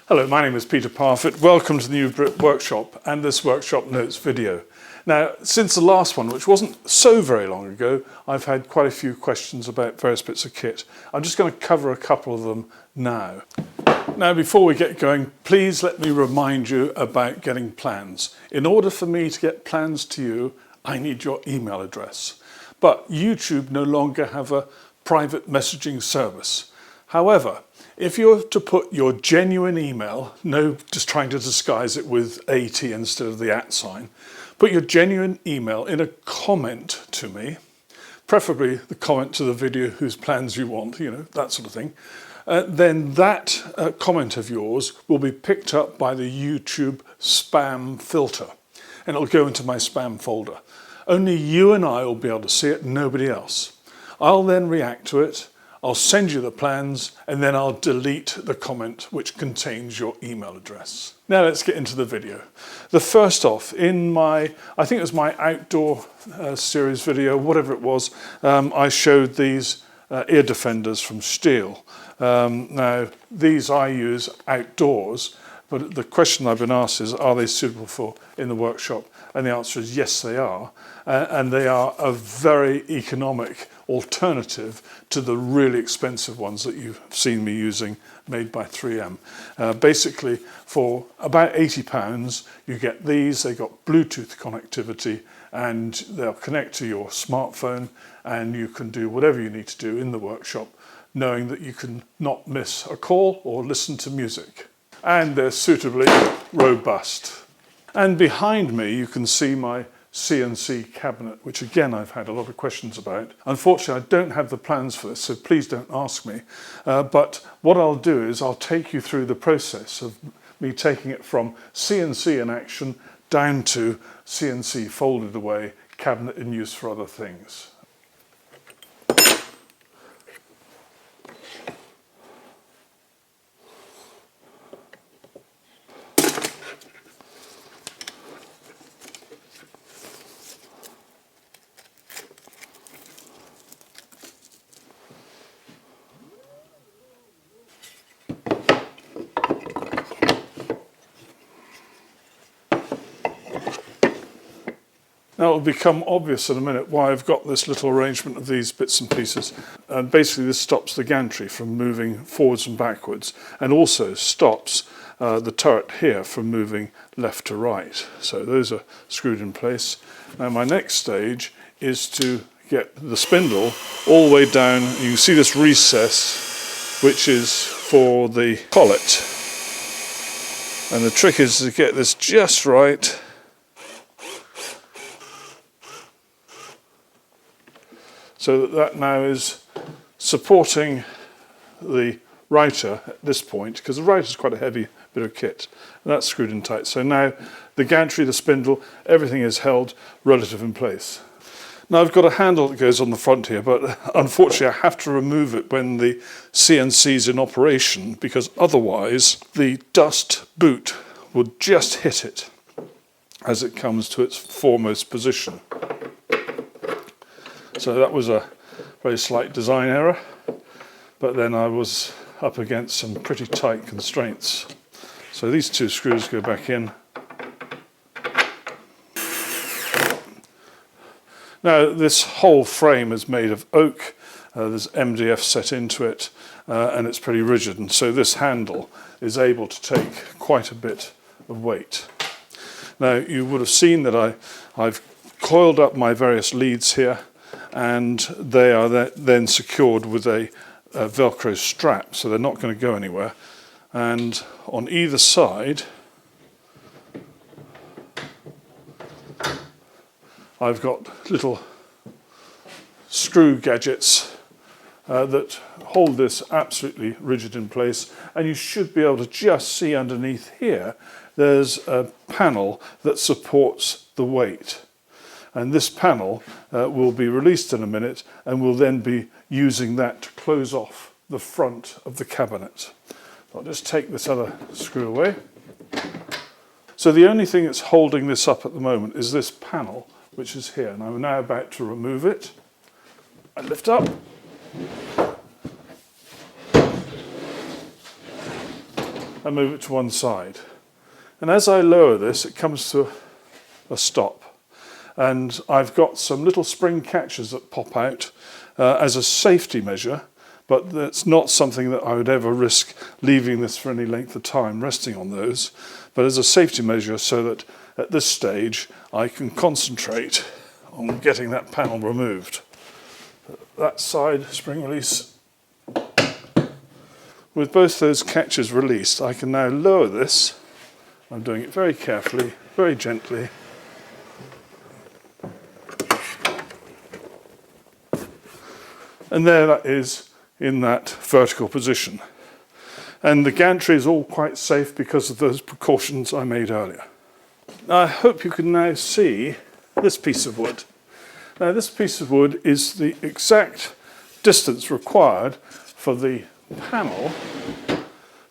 Hello, my name is Peter Parfit. Welcome to the New Brit Workshop and this workshop notes video. Now, since the last one, which wasn't so very long ago, I've had quite a few questions about various bits of kit. I'm just going to cover a couple of them now. Now, before we get going, please let me remind you about getting plans. In order for me to get plans to you, I need your email address. But YouTube no longer have a private messaging service. However, if you're to put your genuine email, no just trying to disguise it with AT instead of the @ sign, put your genuine email in a comment to me, preferably the comment to the video whose plans you want, that sort of thing, then that comment of yours will be picked up by the YouTube spam filter and it'll go into my spam folder. Only you and I will be able to see it, nobody else. I'll then react to it. I'll send you the plans and then I'll delete the comment which contains your email address. Now let's get into the video. The first off, in my, I think it was my outdoor series video, whatever it was, I showed these ear defenders from Stihl. Now these I use outdoors, but the question I've been asked is, are they suitable for in the workshop? And the answer is yes, they are. And they are a very economic alternative to the really expensive ones that you've seen me using made by 3M. Basically, for about £80, you get these. They've got Bluetooth connectivity and they'll connect to your smartphone and you can do whatever you need to do in the workshop, knowing that you can not miss a call or listen to music. And they're suitably robust. And behind me, you can see my CNC cabinet, which again I've had a lot of questions about. Unfortunately, I don't have the plans for this, so please don't ask me. But what I'll do is I'll take you through the process of me taking it from CNC in action down to CNC folded away, cabinet in use for other things. Now it'll become obvious in a minute why I've got this little arrangement of these bits and pieces. And basically this stops the gantry from moving forwards and backwards and also stops the turret here from moving left to right. So those are screwed in place. Now my next stage is to get the spindle all the way down. You can see this recess, which is for the collet. And the trick is to get this just right. So that now is supporting the writer at this point, because the writer is quite a heavy bit of kit. And that's screwed in tight. So now the gantry, the spindle, everything is held relative in place. Now I've got a handle that goes on the front here, but unfortunately I have to remove it when the CNC is in operation, because otherwise the dust boot will just hit it as it comes to its foremost position. So that was a very slight design error, but then I was up against some pretty tight constraints. So these two screws go back in. Now this whole frame is made of oak, there's MDF set into it, and it's pretty rigid, and so this handle is able to take quite a bit of weight. Now you would have seen that I've coiled up my various leads here, and they are then secured with a Velcro strap, so they're not going to go anywhere. And on either side, I've got little screw gadgets that hold this absolutely rigid in place, and you should be able to just see underneath here there's a panel that supports the weight. And this panel will be released in a minute, and we'll then be using that to close off the front of the cabinet. I'll just take this other screw away. So the only thing that's holding this up at the moment is this panel, which is here. And I'm now about to remove it. I lift up. and move it to one side. And as I lower this, it comes to a stop. And I've got some little spring catches that pop out as a safety measure, but that's not something that I would ever risk leaving this for any length of time, resting on those, but as a safety measure so that at this stage I can concentrate on getting that panel removed. That side, spring release. With both those catches released, I can now lower this. I'm doing it very carefully, very gently. And there that is in that vertical position. And the gantry is all quite safe because of those precautions I made earlier. Now, I hope you can now see this piece of wood. Now, this piece of wood is the exact distance required for the panel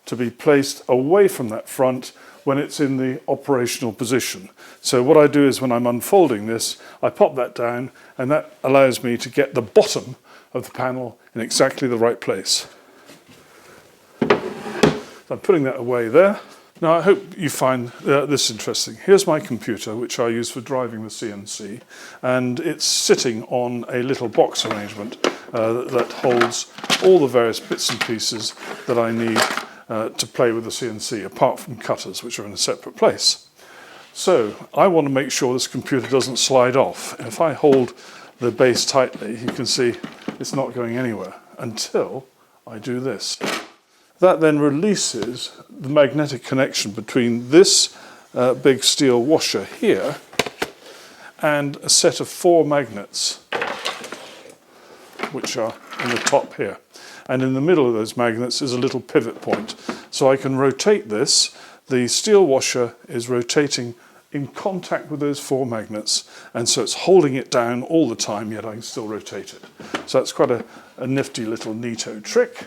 to be placed away from that front when it's in the operational position. So what I do is when I'm unfolding this, I pop that down, and that allows me to get the bottom of the panel in exactly the right place. So I'm putting that away there. Now I hope you find this interesting. Here's my computer, which I use for driving the CNC, and it's sitting on a little box arrangement that holds all the various bits and pieces that I need to play with the CNC, apart from cutters, which are in a separate place. So I want to make sure this computer doesn't slide off. If I hold the base tightly, you can see it's not going anywhere until I do this. That then releases the magnetic connection between this big steel washer here and a set of 4 magnets, which are in the top here. And in the middle of those magnets is a little pivot point. So I can rotate this. The steel washer is rotating in contact with those 4 magnets, and so it's holding it down all the time, yet I can still rotate it. So that's quite a nifty little neato trick.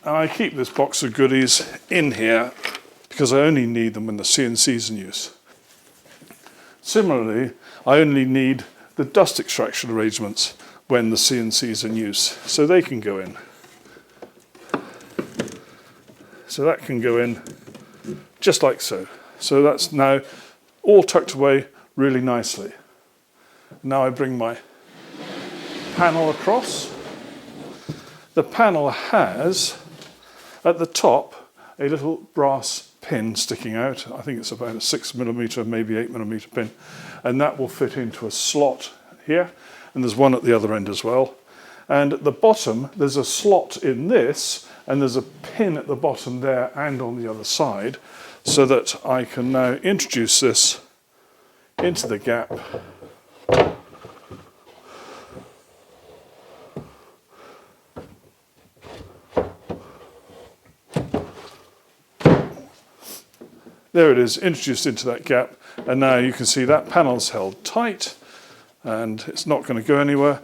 And I keep this box of goodies in here because I only need them when the CNC is in use. Similarly, I only need the dust extraction arrangements when the CNC is in use, so they can go in. So that can go in just like so. So that's now all tucked away really nicely. Now I bring my panel across. The panel has, at the top, a little brass pin sticking out. I think it's about a 6mm, maybe 8mm pin, and that will fit into a slot here, and there's one at the other end as well. And at the bottom, there's a slot in this, and there's a pin at the bottom there and on the other side, so that I can now introduce this into the gap. There it is, introduced into that gap, and now you can see that panel's held tight and it's not going to go anywhere.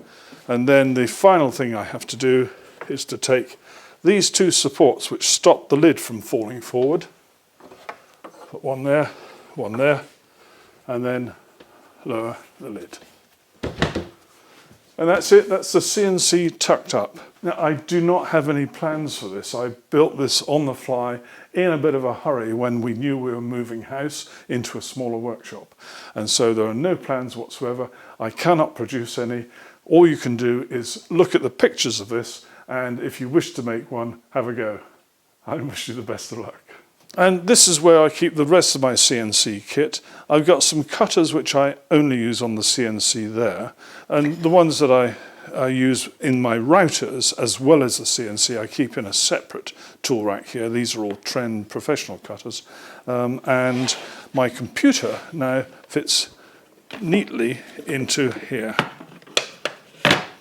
And then the final thing I have to do is to take these 2 supports which stop the lid from falling forward, put one there, and then lower the lid. And that's it, that's the CNC tucked up. Now, I do not have any plans for this. I built this on the fly in a bit of a hurry when we knew we were moving house into a smaller workshop. And so there are no plans whatsoever. I cannot produce any. All you can do is look at the pictures of this, and if you wish to make one, have a go. I wish you the best of luck. And this is where I keep the rest of my CNC kit. I've got some cutters which I only use on the CNC there, and the ones that I use in my routers as well as the CNC I keep in a separate tool rack here. These are all Trend professional cutters, and my computer now fits neatly into here.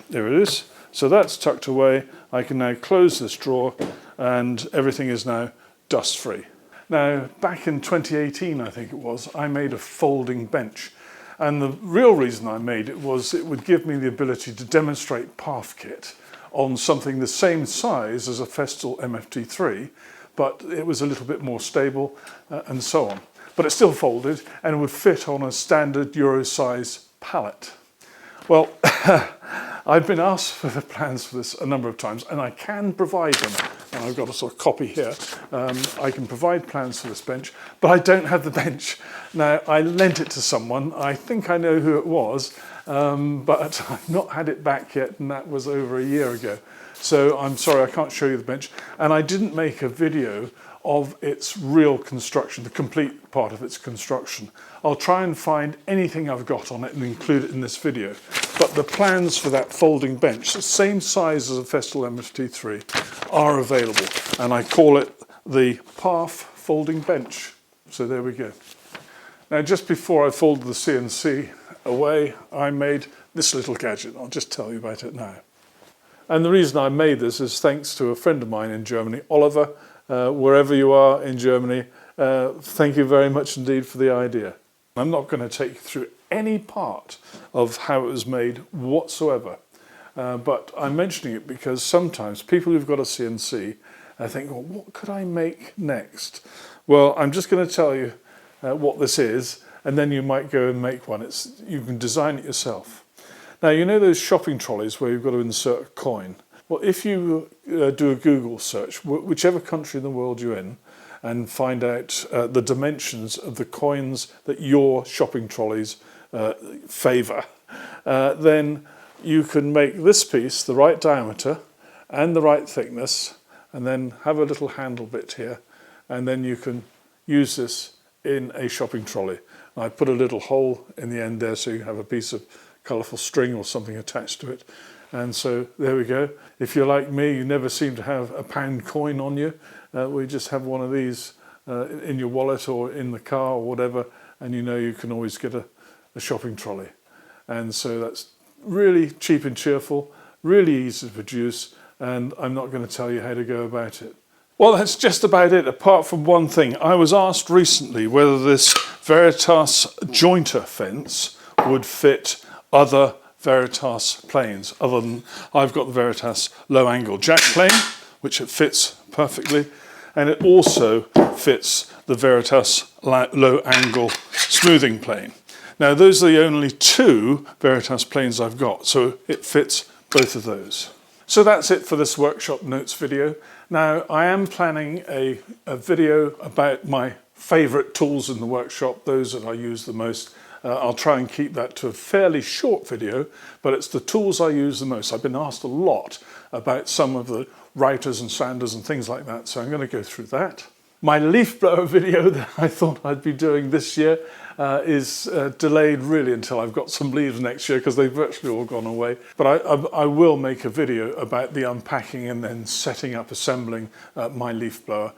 There it is. So that's tucked away. I can now close this drawer and everything is now dust free. Now, back in 2018, I think it was, I made a folding bench. And the real reason I made it was it would give me the ability to demonstrate Parf kit on something the same size as a Festool MFT3, but it was a little bit more stable and so on. But it still folded and would fit on a standard Euro size pallet. Well, I've been asked for the plans for this a number of times, and I can provide them, and I've got a sort of copy here. I can provide plans for this bench, but I don't have the bench. Now, I lent it to someone. I think I know who it was, but I've not had it back yet, and that was over a year ago. So I'm sorry, I can't show you the bench. And I didn't make a video of its real construction, the complete part of its construction. I'll try and find anything I've got on it and include it in this video. But the plans for that folding bench, the same size as a Festool MFT3, are available. And I call it the Parf Folding Bench. So there we go. Now, just before I folded the CNC away, I made this little gadget. I'll just tell you about it now. And the reason I made this is thanks to a friend of mine in Germany, Oliver. Wherever you are in Germany, thank you very much indeed for the idea. I'm not going to take you through any part of how it was made whatsoever, but I'm mentioning it because sometimes people who've got a CNC think, well, what could I make next? Well, I'm just going to tell you what this is, and then you might go and make one. You can design it yourself. Now, you know those shopping trolleys where you've got to insert a coin? Well, if you do a Google search, whichever country in the world you're in, and find out the dimensions of the coins that your shopping trolleys favour, then you can make this piece the right diameter and the right thickness, and then have a little handle bit here, and then you can use this in a shopping trolley. And I put a little hole in the end there so you have a piece of colourful string or something attached to it. And so there we go. If you're like me, you never seem to have a pound coin on you. We just have one of these in your wallet or in the car or whatever, and you know you can always get a shopping trolley. And so that's really cheap and cheerful, really easy to produce, and I'm not going to tell you how to go about it. Well, that's just about it, apart from one thing. I was asked recently whether this Veritas jointer fence would fit other Veritas planes, other than I've got the Veritas low angle jack plane, which it fits perfectly, and it also fits the Veritas low angle smoothing plane. Now, those are the only two Veritas planes I've got, so it fits both of those. So that's it for this workshop notes video. Now, I am planning a video about my favourite tools in the workshop, those that I use the most. I'll try and keep that to a fairly short video, but it's the tools I use the most. I've been asked a lot about some of the routers and sanders and things like that, so I'm going to go through that. My leaf blower video that I thought I'd be doing this year is delayed really until I've got some leaves next year because they've virtually all gone away. But I will make a video about the unpacking and then setting up, assembling my leaf blower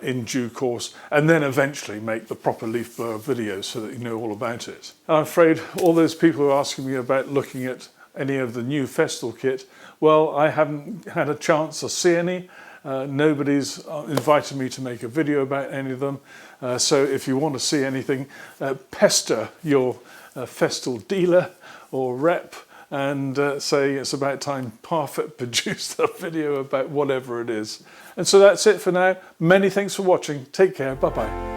in due course, and then eventually make the proper leaf blower video so that you know all about it. I'm afraid all those people who are asking me about looking at any of the new Festool kit, well, I haven't had a chance to see any. Nobody's invited me to make a video about any of them. So if you want to see anything, pester your Festool dealer or rep and say it's about time Parf produced a video about whatever it is. And so that's it for now. Many thanks for watching. Take care. Bye-bye.